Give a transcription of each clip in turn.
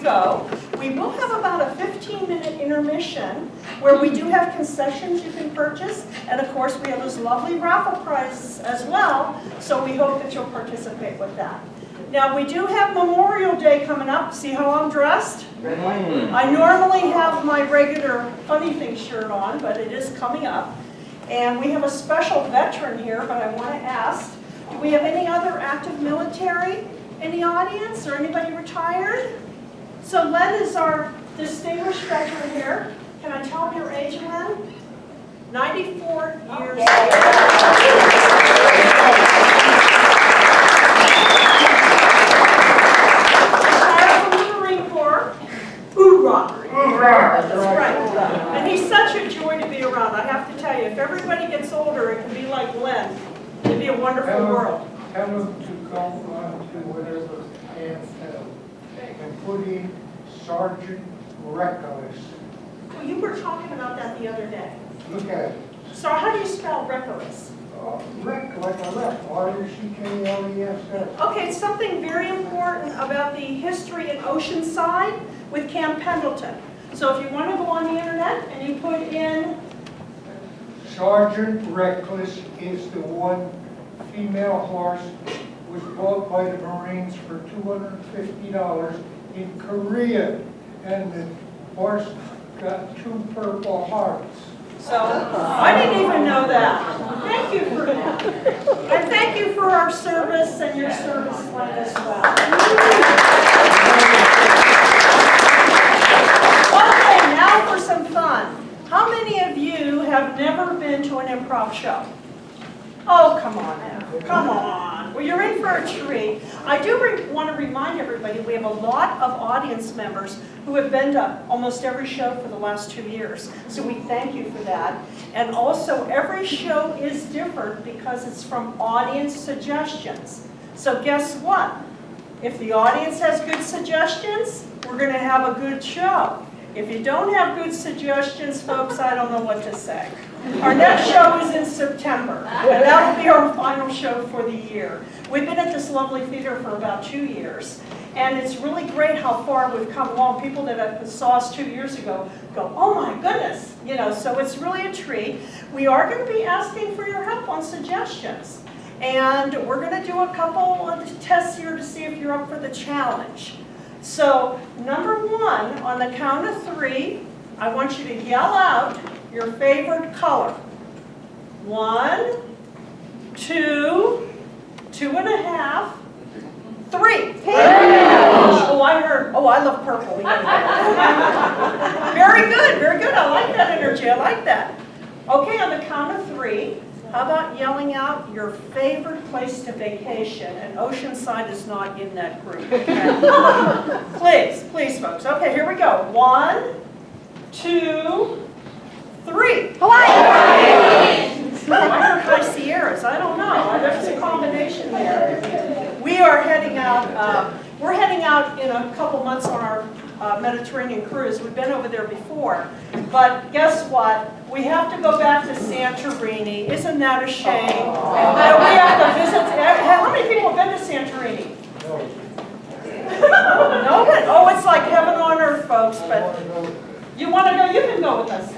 go. We will have about a 15-minute intermission where we do have concessions you can purchase. And of course, we have those lovely raffle prizes as well. So we hope that you'll participate with that. Now, we do have Memorial Day coming up. See how I'm dressed? I normally have my regular Funny Thing shirt on, but it is coming up. And we have a special veteran here, but I want to ask, do we have any other active military in the audience or anybody retired? So Len is our distinguished veteran here. Can I tell him your age, Len? 94 years old. That's right. And he's such a joy to be around. I have to tell you, if everybody gets older, it can be like Len. It'd be a wonderful world. Tell them to go on to whatever AFL and put in Sergeant Reckless. Well, you were talking about that the other day. Look at it. So how do you spell Reckless? Wreck like a wreck. R-E-C-K-L-E-S-S. Okay, it's something very important about the history in Oceanside with Camp Pendleton. So if you want to go on the internet and you put in... Sergeant Reckless is the one female horse was bought by the Marines for $250 in Korea. And the horse got 2 Purple Hearts. So, I didn't even know that. Thank you for that. And thank you for our service and your service line as well. Okay, now for some fun. How many of you have never been to an improv show? Oh, come on now. Come on. Well, you're in for a treat. I do want to remind everybody we have a lot of audience members who have been to almost every show for the last 2 years. So we thank you for that. And also, every show is different because it's from audience suggestions. So guess what? If the audience has good suggestions, we're going to have a good show. If you don't have good suggestions, folks, I don't know what to say. Our next show is in September, and that will be our final show for the year. We've been at this lovely theater for about 2 years, and it's really great how far we've come along. People that saw us 2 years ago go, oh my goodness, you know, so it's really a treat. We are going to be asking for your help on suggestions, and we're going to do a couple of tests here to see if you're up for the challenge. So, number 1, on the count of 3, I want you to yell out your favorite color. 1, 2, 2.5, 3. Pink. Oh, I heard. Oh, I love purple. Very good, very good. I like that energy. I like that. Okay, on the count of 3. How about yelling out your favorite place to vacation? And Oceanside is not in that group. Okay? Please, please, folks. Okay, here we go. 1, 2, 3. Hawaii! I heard High Sierras. I don't know. There's a combination there. We are heading out. We're heading out in a couple months on our Mediterranean cruise. We've been over there before. But guess what? We have to go back to Santorini. Isn't that a shame? That we have to visit. How many people have been to Santorini? No one? Oh, it's like heaven on earth, folks. But you want to go? You can go with us.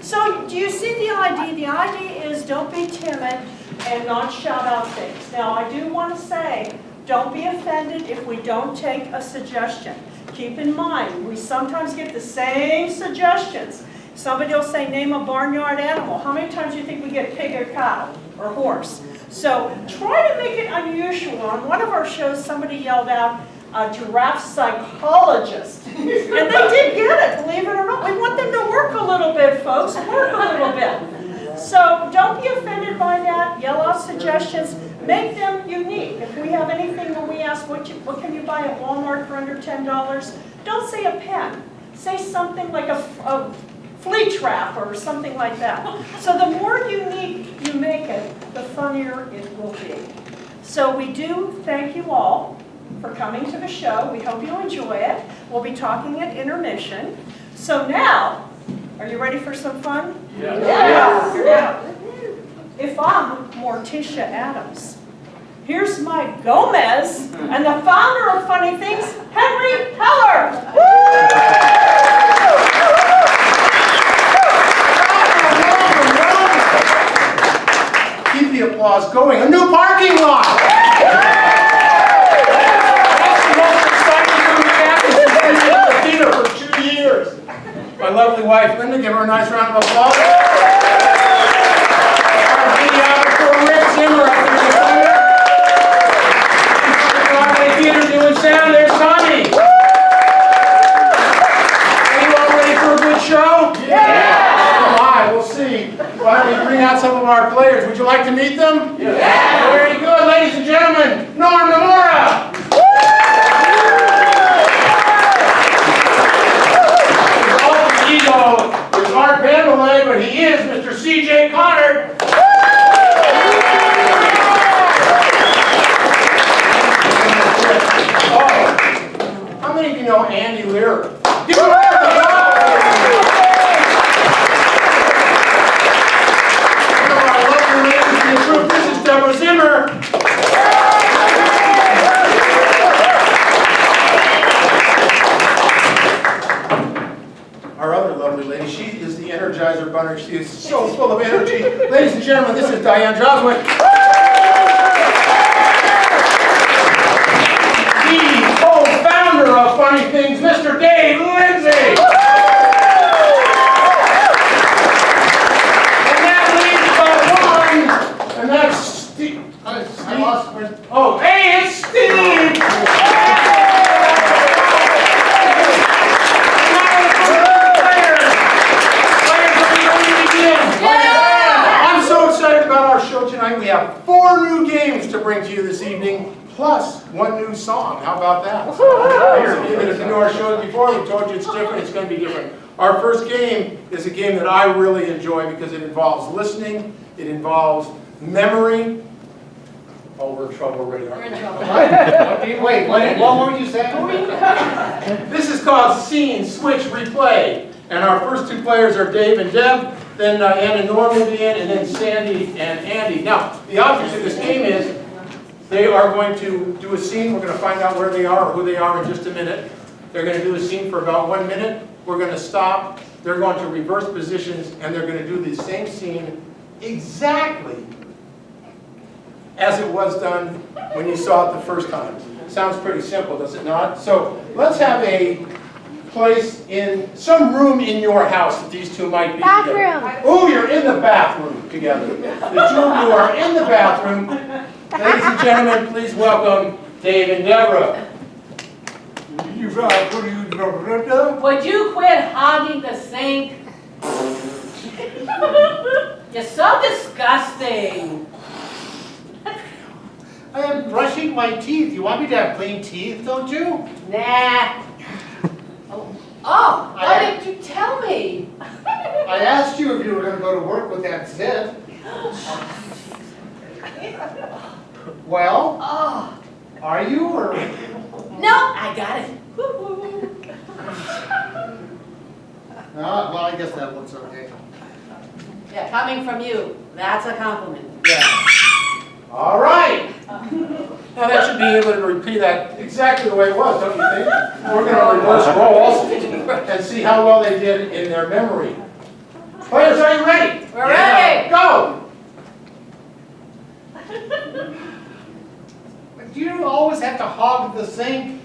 So, do you see the idea? The idea is don't be timid and not shout out things. Now, I do want to say, don't be offended if we don't take a suggestion. Keep in mind, we sometimes get the same suggestions. Somebody will say, name a barnyard animal. How many times do you think we get pig or cow or horse? So try to make it unusual. On one of our shows, somebody yelled out, a giraffe psychologist. And they did get it, believe it or not. We want them to work a little bit, folks. Work a little bit. So don't be offended by that. Yell out suggestions. Make them unique. If we have anything when we ask what can you buy at Walmart for under $10, don't say a pen. Say something like a flea trap or something like that. So the more unique you make it, the funnier it will be. So we do thank you all for coming to the show. We hope you enjoy it. We'll be talking at intermission. So now, are you ready for some fun? Yeah. Yeah. If I'm Morticia Adams, here's Mike Gomez and the founder of Funny Things, Henry Heller. lovely wife, Linda. Give her a nice round of applause. Our videographer, Rick Zimmer, up in the corner. Broadway Theater doing sound. There's Tommy. Are you all ready for a good show? Yeah. Oh my, we'll see. Why don't we bring out some of our players? Would you like to meet them? Yeah. Very good, ladies and gentlemen. Norm Namora. Is Art Vandelay, but he is Mr. C.J. Connor. Oh, how many of you know Andy Lear? Give him a round of applause. One of our lovely ladies in the group. This is Deborah Zimmer. Our other lovely lady, she is the Energizer Bunny. She is so full of energy. Ladies and gentlemen, this is Diane Joswick. The co-founder of Funny Things, Mr. Dave Lindsay. And that leaves but one, and that's Steve. Oh, hey, it's Steve! Tonight we have 4 new games to bring to you this evening, plus 1 new song. How about that? Those of you that have been to our shows before, we told you it's different, it's going to be different. Our first game is a game that I really enjoy because it involves listening, it involves memory. Oh, we're in trouble already, aren't we? We're in trouble. Wait, what were you saying? This is called Scene, Switch, Replay. And our first 2 players are Dave and Deb. Then Ann and Norm will be in, and then Sandy and Andy. Now, the object of this game is they are going to do a scene. We're going to find out where they are or who they are in just a minute. They're going to do a scene for about 1 minute. We're going to stop. They're going to reverse positions, and they're going to do the same scene exactly as it was done when you saw it the first time. Sounds pretty simple, does it not? So let's have a place in some room in your house that these 2 might be together. Oh, you're in the bathroom together. The 2 of you are in the bathroom. Ladies and gentlemen, please welcome Dave and Deborah. Would you quit hogging the sink? You're so disgusting. I am brushing my teeth. You want me to have clean teeth, don't you? Nah. Oh, why didn't you tell me? I asked you if you were going to go to work with that zit. Well, are you or? No, I got it. Well, I guess that looks okay. Yeah, coming from you, that's a compliment. Yeah. All right. Now that should be able to repeat that exactly the way it was, don't you think? We're going to reverse roles and see how well they did in their memory. Players, are you ready? We're ready. Go! Do you always have to hog the sink?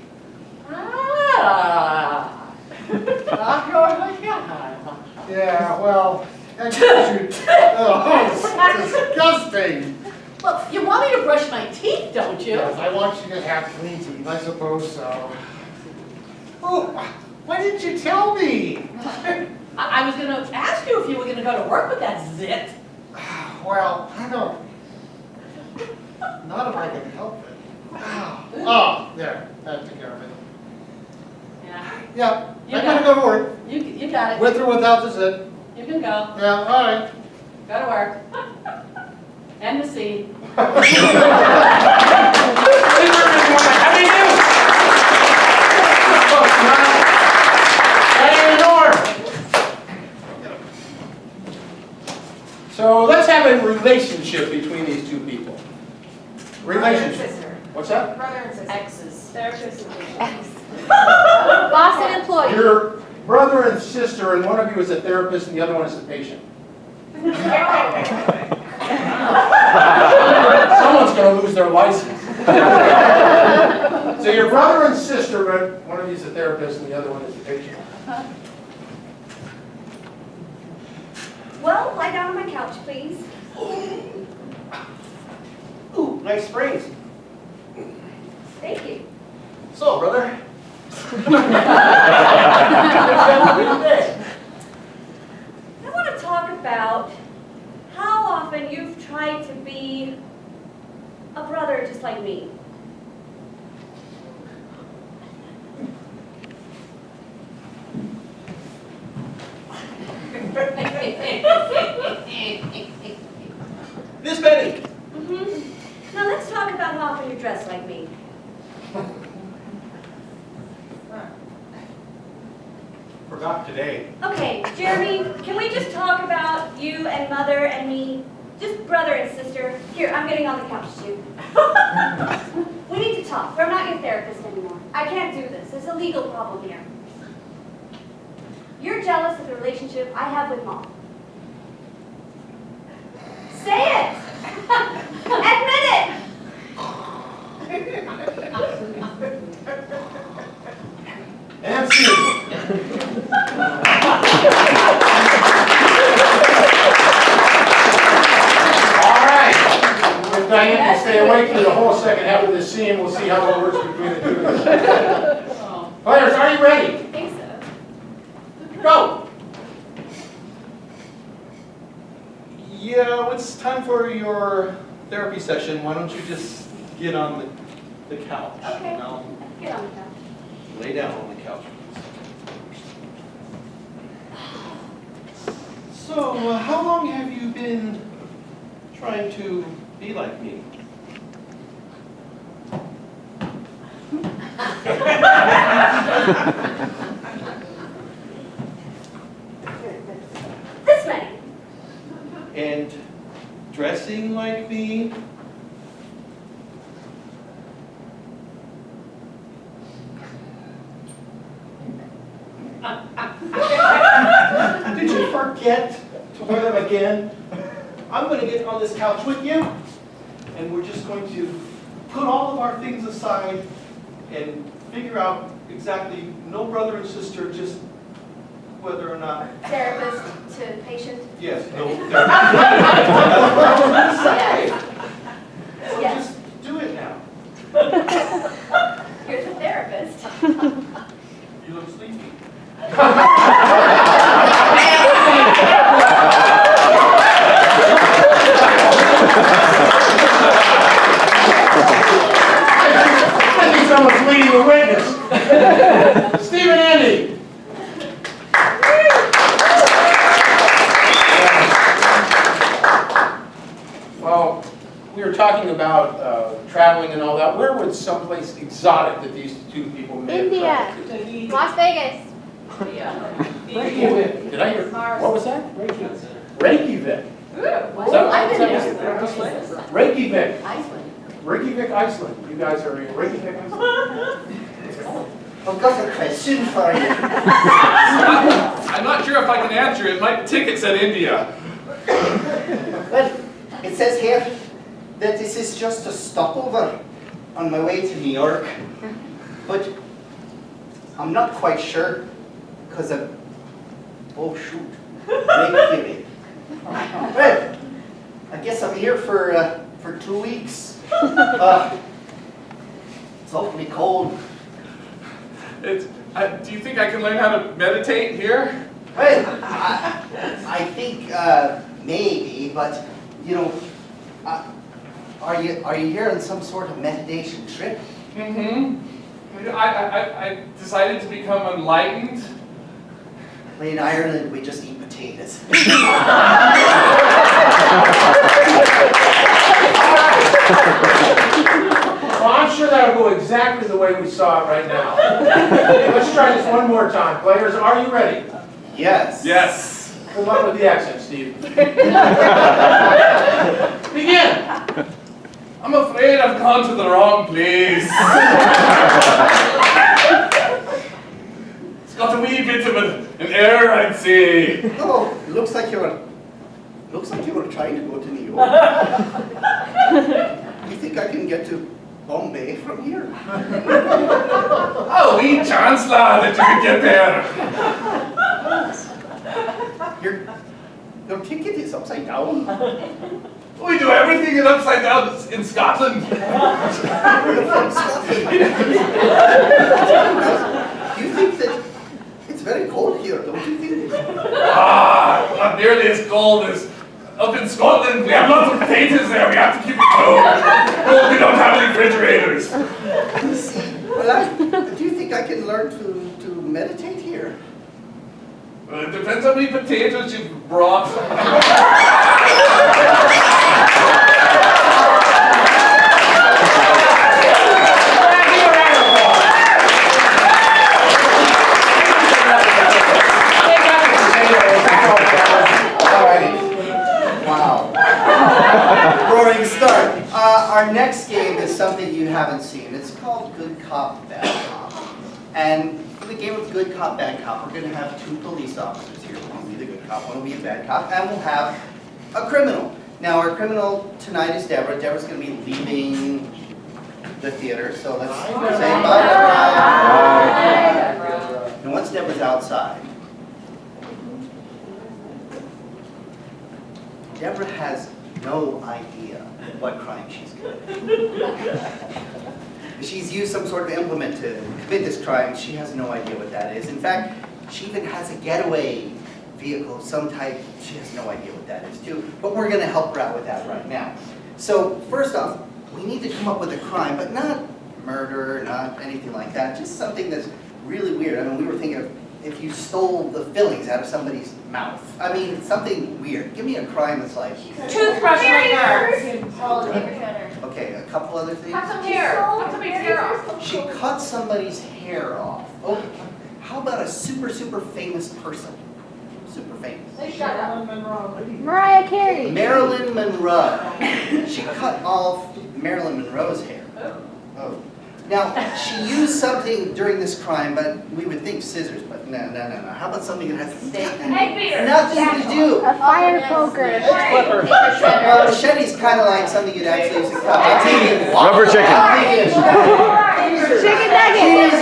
Yeah, well, that's disgusting. Well, you want me to brush my teeth, don't you? Yes, I want you to have clean teeth, I suppose so. Oh, why didn't you tell me? I was going to ask you if you were going to go to work with that zit. Well, I don't. Not if I can help it. Oh, there. That took care of it. Yeah. Yeah, You I'm got gonna go to work. You got it. With or without the zit. You can go. Yeah, all right. Go to work. End the scene. How do you do? Diane Norm. So let's have a relationship between these 2 people. Relationship. What's that? Brother and sister. Exes. Therapist. Boss and employee. Your brother and sister, and one of you is a therapist and the other one is a patient. Someone's going to lose their license. So your brother and sister, but one of you is a therapist and the other one is a patient. down on my couch, please. Ooh, nice sprays. Thank you. So, brother. I want to talk about how often you've tried to be a brother just like me. Miss Betty. Now let's talk about how often you dress like me. Forgot today. Okay, Jeremy, can we just talk about you and Mother and me? Just brother and sister. Here, I'm getting on the couch too. We need to talk. I'm not your therapist anymore. I can't do this. There's a legal problem here. You're jealous of the relationship I have with Mom. Say it! Admit it! And see. All right. If Diane can stay awake for the whole second half of this scene, we'll see how it works between the two of us. Players, are you ready? I think so. Go. Yeah, it's time for your therapy session. Why don't you just get on the couch? Okay. You know? Get on the couch. Lay down on the couch. So, how long have you been trying to be like me? This many. And dressing like me? Did you forget to wear them again? I'm going to get on this couch with you, and we're just going to put all of our things aside and figure out exactly, no brother and sister, just whether or not. Therapist to patient. Yes, no. Yes. So Yes. just do it now. You're the therapist. You look sleepy. I think someone's leading the witness. Steve and Andy. Well, we were talking about traveling and all that. Where would someplace exotic that these two people may have India. traveled to? Las Vegas. Reykjavik. Did I hear? What was that? Reykjavik. Reykjavik. Reykjavik. Iceland. Reykjavik, Iceland. You guys are in Reykjavik, Iceland? I've got a question for you. I'm not sure if I can answer it. My ticket said India. Well, it says here that this is just a stopover on my way to New York. But I'm not quite sure because of, oh shoot, Reykjavik. Well, I guess I'm here for 2 weeks. It's awfully cold. Do you think I can learn how to meditate here? Well, I think maybe, but you know, are you here on some sort of meditation trip? Mm-hmm. I decided to become enlightened. Well, in Ireland, we just eat potatoes. Well, I'm sure that'll go exactly the way we saw it right now. Let's try this one more time. Players, are you ready? Yes. Yes. Good luck with the accent, Steve. Begin. I'm afraid I've gone to the wrong place. It's got a wee bit of an air, I'd say. Oh, looks like you were trying to go to New York. You think I can get to Bombay from here? Oh, wee chance, lad, that you could get there. Your ticket is upside down. We do everything in upside down in Scotland. From Scotland. Do you think that it's very cold here, don't you think? Not nearly as cold as up in Scotland. We have lots of potatoes there. We have to keep it cold. Oh, we don't have any refrigerators. Well, do you think I can learn to meditate here? Well, it depends how many potatoes you've brought. Roaring start. Our next game is something you haven't seen. It's called Good Cop, Bad Cop. And for the game of Good Cop, Bad Cop, we're going to have two police officers here. One will be the good cop, one will be a bad cop, and we'll have a criminal. Now, our criminal tonight is Deborah. Deborah's going to be leaving the theater, so let's say bye, Deborah. And once Deborah's outside, Deborah has no idea what crime she's committed. She's used some sort of implement to commit this crime. She has no idea what that is. In fact, she even has a getaway vehicle of some type. She has no idea what that is too. But we're going to help her out with that right now. So first off, we need to come up with a crime, but not murder, not anything like that. Just something that's really weird. I mean, we were thinking of if you stole the fillings out of somebody's mouth. I mean, something weird. Give me a crime that's like... Toothbrush maker. Okay, a couple other things. Cut some hair. Cut somebody's hair off. She cut somebody's hair off. Okay. How about a super famous person? Super famous. Shut up. Mariah Carey. Marilyn Monroe. She cut off Marilyn Monroe's hair. Oh. Now, she used something during this crime, but we would think scissors, but no. How about something that has a nothing to do? A fire poker. Well, a machete's kind of like something you'd actually use to cut. I'm thinking Rubber chicken. Chicken nugget.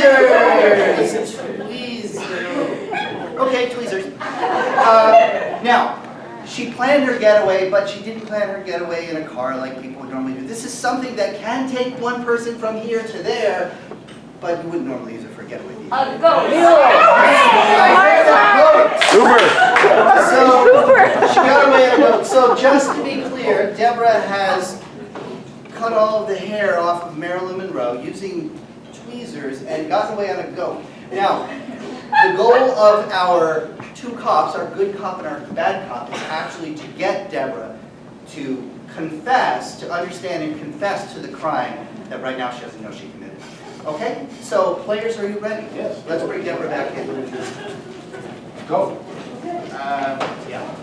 Tweezers. Okay, tweezers. Now, she planned her getaway, but she didn't plan her getaway in a car like people would normally do. This is something that can take one person from here to there, but you wouldn't normally use it for a getaway vehicle. A goat. Uber. So, she got away in a boat. So, just to be clear, Deborah has cut all of the hair off of Marilyn Monroe using tweezers and gotten away on a goat. Now, the goal of our two cops, our good cop and our bad cop, is actually to get Deborah to confess, to understand and confess to the crime that right now she doesn't know she committed. Okay? So, players, are you ready? Yes. Let's bring Deborah back in. Go. Yeah.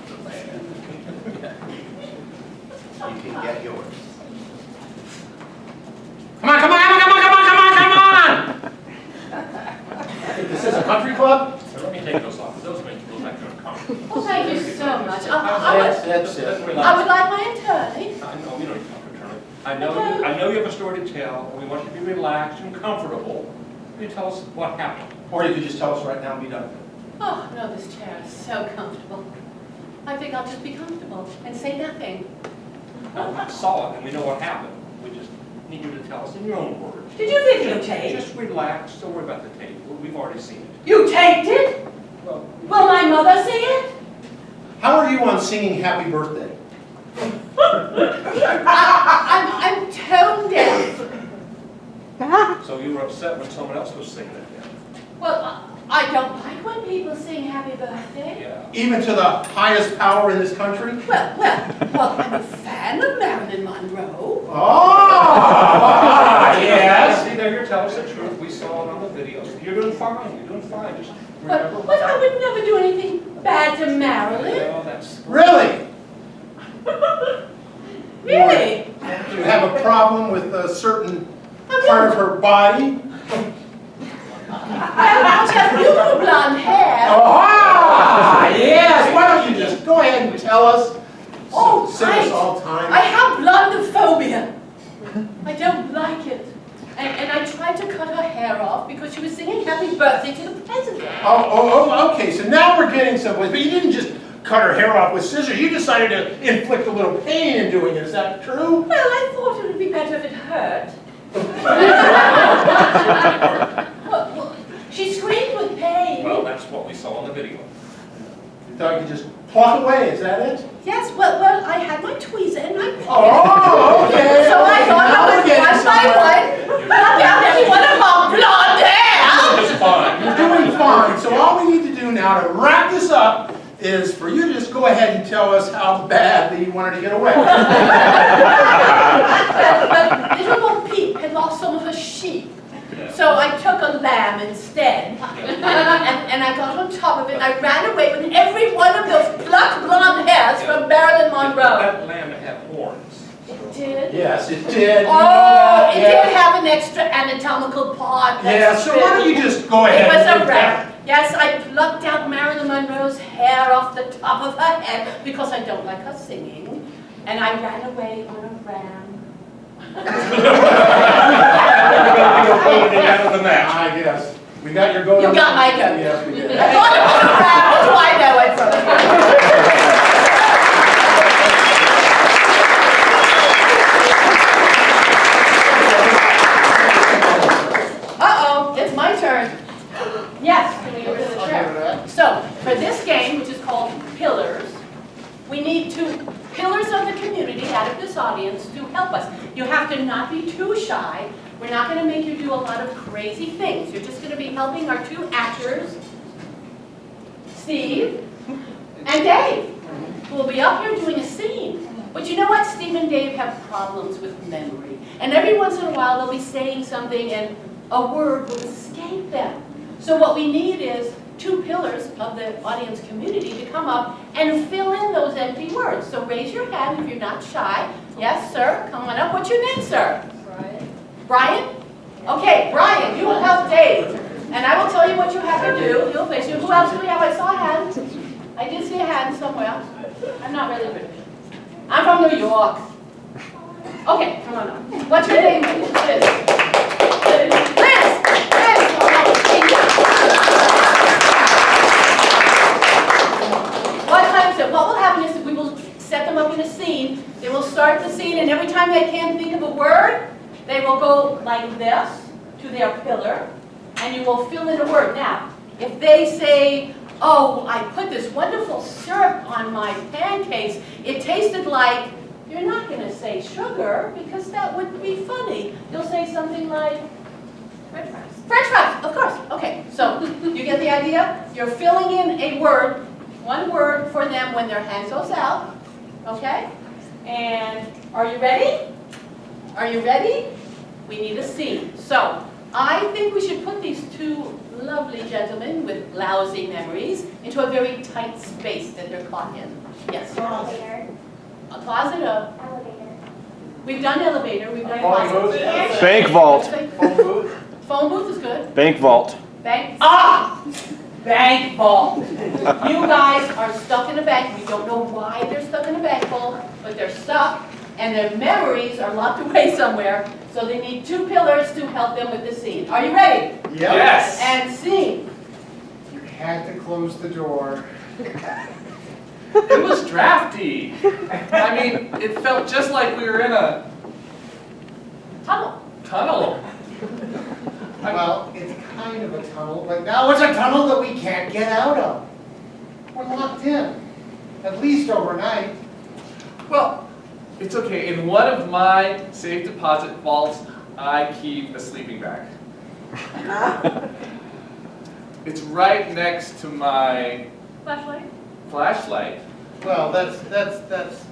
You can get yours. Come on! I think this is a country club. Let me take those off. Those make you like you're uncomfortable. Well, thank you so much. That's it. I would like my attorney. I know you don't need to talk, attorney. I know you have a story to tell, and we want you to be relaxed and comfortable. You tell us what happened. Or you could just tell us right now and be done with it. Oh, no, this chair is so comfortable. I think I'll just be comfortable and say nothing. No, we saw it, and we know what happened. We just need you to tell us in your own words. Did you videotape? Just relax. Don't worry about the tape. We've already seen it. You taped it? Well, Will my mother see it? How are you on singing Happy Birthday? I'm tone deaf. so you were upset when someone else was singing it. Yeah. Well, I don't like when people sing happy birthday. Yeah. Even to the highest power in this country? Well, I'm a fan of Marilyn Monroe. Oh! Yes. See, there you're telling us the truth. We saw it on the videos. You're doing fine. You're doing fine. Just remember. But I would never do anything bad to Marilyn. Well, that's... Really? Really? Do you have a problem with a certain part of her body? Well, she has beautiful blonde hair. Ah, yes. Why don't you just go ahead and tell us? Oh, Save right. us all time. I have blondophobia. I don't like it. And I tried to cut her hair off because she was singing happy birthday to the president. Oh, okay. So now we're getting someplace. But you didn't just cut her hair off with scissors. You decided to inflict a little pain in doing it. Is that true? Well, I thought it would be better if it hurt. Well, she screamed with pain. Well, that's what we saw on the video. You thought you could just walk away, is that it? Yes, well, I had my tweezer and my pick. Oh, okay. So I thought I would Okay, one by one cut down every one of my blonde hair. It's fine. You're doing fine. So all we need to do now to wrap this up is for you to just go ahead and tell us how badly you wanted to get away. But little Bo Peep had lost some of her sheep. So I took a lamb instead, and I got on top of it, and I ran away with every one of those plucked blonde hairs from Marilyn Monroe. That lamb had horns. It did? Yes, it did. Oh, it did have an extra anatomical part. Yeah, so why don't you just go ahead It was and a ram. Yes, I plucked out Marilyn Monroe's hair off the top of her head because I don't like her singing, and I ran away on a ram. Out of the match. I guess. We got your goat. You got my goat. Yes, we did. I thought it was a ram. What do I know it from? Uh-oh, it's my turn. Yes, can we go to the chair? So, for this game, which is called Pillars, we need two pillars of the community out of this audience to help us. You have to not be too shy. We're not going to make you do a lot of crazy things. You're just going to be helping our two actors, Steve and Dave, who will be up here doing a scene. But you know what? Steve and Dave have problems with memory. And every once in a while, they'll be saying something and a word will escape them. So what we need is two pillars of the audience community to come up and fill in those empty words. So raise your hand if you're not shy. Yes, sir. Come on up. What's your name, sir? Brian. Brian? Okay, Brian, you will help Dave. And I will tell you what you have to do. You'll face you. Who else do we have? I saw a hand. I did see a hand somewhere. I'm not really British. I'm from New York. Okay, come on up. What's your name? Liz. Liz. Liz. What will happen is we will set them up in a scene. They will start the scene, and every time they can't think of a word, they will go like this to their pillar, and you will fill in a word. Now, if they say, oh, I put this wonderful syrup on my pancakes, it tasted like, you're not going to say sugar, because that would be funny. You'll say something like, French fries. French fries, of course. Okay, so you get the idea? You're filling in a word, one word for them when their hand goes out, okay? And are you ready? Are you ready? We need a scene. So I think we should put these two lovely gentlemen with lousy memories into a very tight space that they're caught in. Yes? Elevator. A closet of? Elevator. We've done elevator, we've done Phone closet. booth. Bank vault. Phone booth. Phone booth is good. Bank vault. Bank. Ah! Bank vault. You guys are stuck in a bank. We don't know why they're stuck in a bank vault, but they're stuck, and their memories are locked away somewhere. So they need two pillars to help them with the scene. Are you ready? Yes. And scene. You had to close the door. It was drafty. I mean, it felt just like we were in a Tunnel. tunnel. Well, it's kind of a tunnel, but now it's a tunnel that we can't get out of. We're locked in, at least overnight. Well, it's okay. In one of my safe deposit vaults, I keep a sleeping bag. It's right next to my Flashlight. flashlight. Well, that's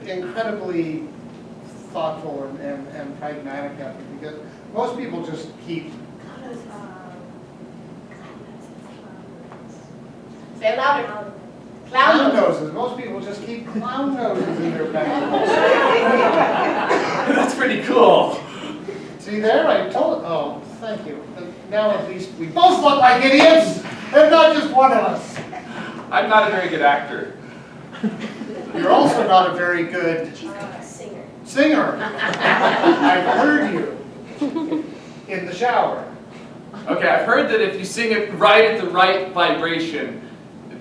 incredibly thoughtful and pragmatic effort, because most people just keep Say it louder. clown Clown nose. noses. Most people just keep clown noses in their bag. That's pretty cool. See there, I told. Oh, thank you. Now at least we both look like idiots, and not just one of us. I'm not a very good actor. You're also not a very good Singer. singer. I've heard you in the shower. Okay, I've heard that if you sing it right at the right vibration,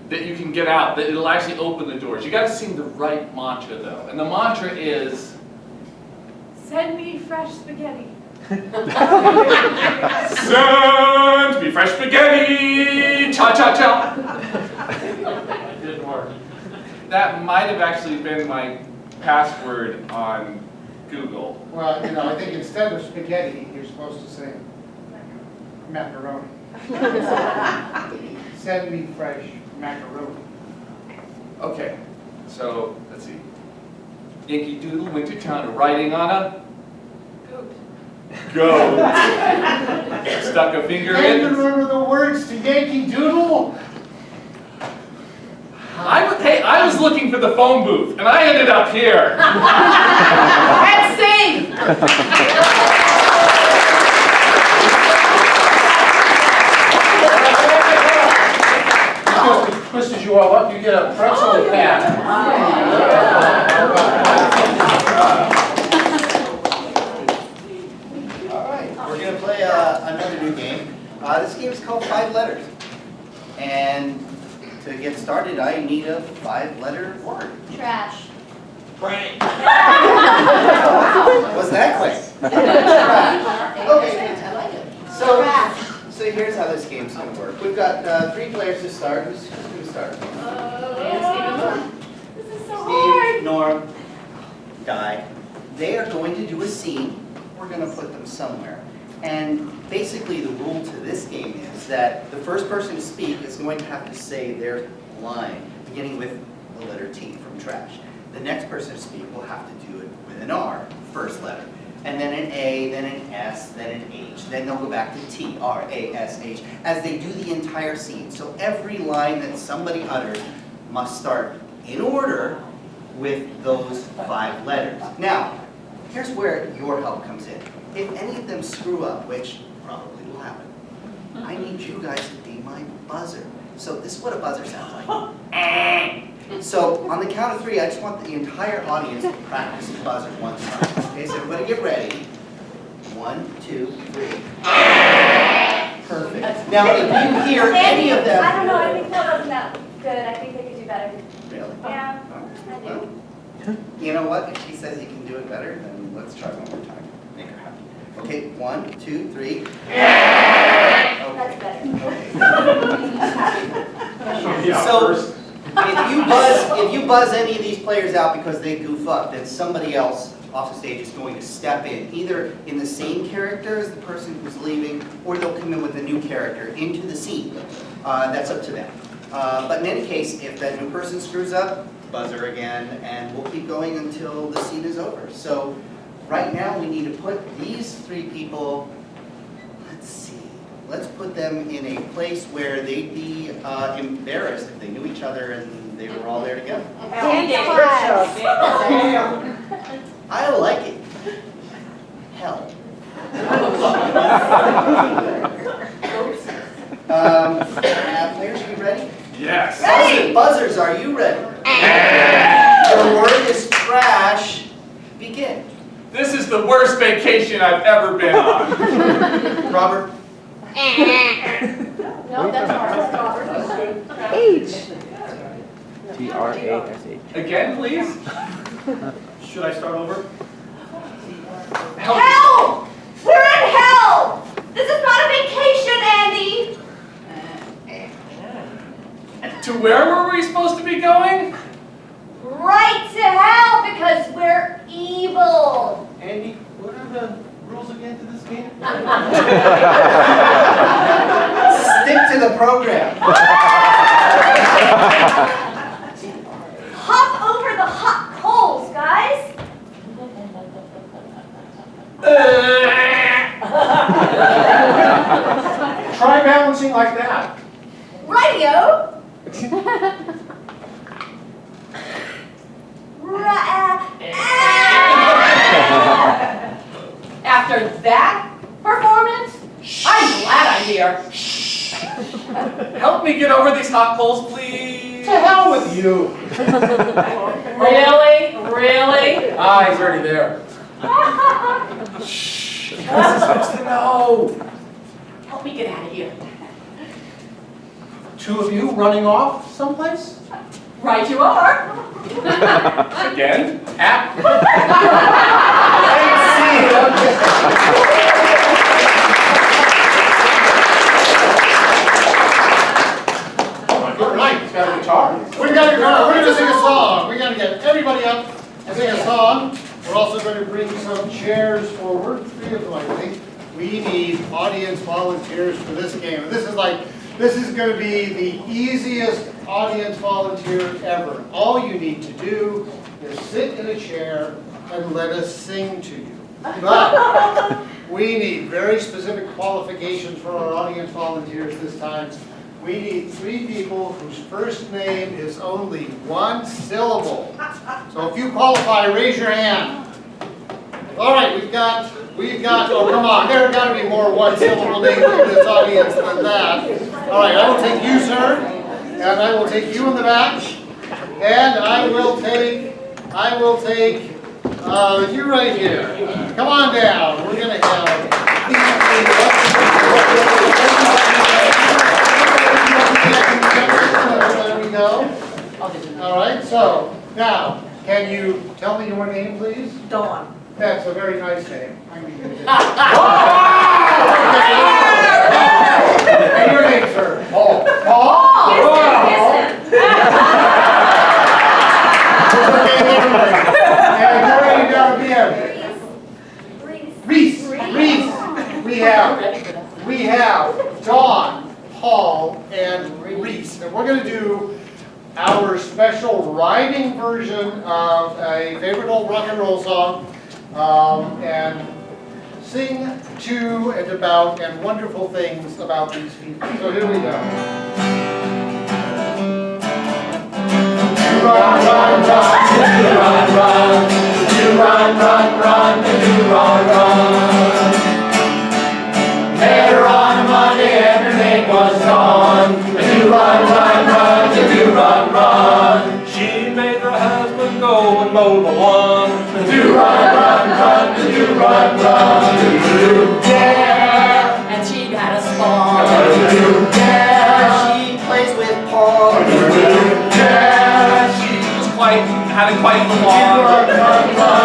that you can get out, that it'll actually open the doors. You gotta sing the right mantra though. And the mantra is, Send me fresh spaghetti. send me fresh spaghetti, cha-cha-cha. It didn't work. That might have actually been my password on Google. Well, you know, I think instead of spaghetti, you're supposed to say macaroni. Send me fresh macaroni. Okay, so let's see. Yankee Doodle went to town riding on a goat. Stuck a finger Can't you in. remember the words to Yankee Doodle? Hey, I was looking for the phone booth, and I ended up here. And sing! Just twisted you all up, you get a pretzel pack. All right, we're gonna play another new game. This game is called 5 Letters. And to get started, I need a 5-letter word. Trash. What's that quick? Okay, I like it. So here's how this game's gonna work. We've got 3 players to start. Who's gonna start? This is so Steve, Norm, Di. They are going to do a scene. We're going to put them somewhere. And basically the rule to this game is that the first person to speak is going to have to say their line, beginning with the letter T from trash. The next person to speak will have to do it with an R, first letter. And then an A, then an S, then an H. Then they'll go back to T, R, A, S, H, as they do the entire scene. So every line that somebody utters must start in order with those 5 letters. Now, here's where your help comes in. If any of them screw up, which probably will happen, I need you guys to be my buzzer. So this is what a buzzer sounds like. So on the count of 3, I just want the entire audience to practice the buzzer one time. Okay, so everybody get ready. 1, 2, 3. Perfect. Now, if you hear any of them... I don't know, I think that wasn't that good. I think they could do better. Really? Yeah, I do. You know what? If she says you can do it better, then let's try one more time. Make her happy. Okay, 1, 2, 3. That's better. Okay. So, if you buzz any of these players out because they goof up, then somebody else off the stage is going to step in, either in the same character as the person who's leaving, or they'll come in with a new character into the scene. That's up to them. But in any case, if that new person screws up, buzzer again, and we'll keep going until the scene is over. So right now we need to put these 3 people, let's see, let's put them in a place where they'd be embarrassed if they knew each other and they were all there together. Dance class. I like it. Hell. Players, are you ready? Yes. Buzzers, are you ready? Your word is trash. Begin. This is the worst vacation I've ever been on. Robert? No, that's ours. H. T-R-A-S-H. Again, please. Should I start over? Hell! We're in hell! This is not a vacation, Andy! To where were we supposed to be going? Right to hell because we're evil! Andy, what are the rules again to this game? Stick to the program. Hop over the hot coals, guys! Try balancing like that. Radio! After that performance, I'm glad I'm here. Help me get over these hot coals, please. To hell with you. Really? Really? Ah, he's already there. Shh. What's supposed to know? Help me get out of here. two of you running off someplace? Right you are. Again? All right, he's got a guitar. We got your guitar. We're gonna sing a song. We gotta get everybody up and sing a song. We're also going to bring some chairs forward, 3 of them I think. We need audience volunteers for this game. And this is going to be the easiest audience volunteer ever. All you need to do is sit in a chair and let us sing to you. But we need very specific qualifications for our audience volunteers this time. We need 3 people whose first name is only 1 syllable. So if you qualify, raise your hand. All right, we've got, oh come on, there have got to be more 1 syllable names in this audience than that. All right, I will take you, sir, and I will take you in the back, and I will take you right here. Come on down, we're going to have there we go. All right, so now, can you tell me your name, please? Dawn. That's a very nice name. And your name, sir? Paul. Paul? Okay, never mind. And you're ready down at the end. Reese. We have Dawn, Paul, and Reese. And we're going to do our special riding version of a favorite old rock and roll song. And sing to and about and wonderful things about these people. So here we go. Run, run, run, do run, run, do run, run, run, do run, run. Met her on a Monday and her name was Dawn. Do run, run, run, do run, run. She made her husband go and mow the lawn. Do run, run, run, do run, run, Yeah, and she had a spawn. Yeah, she plays with Paul. Yeah, she was had quite the lawn. run, run, run.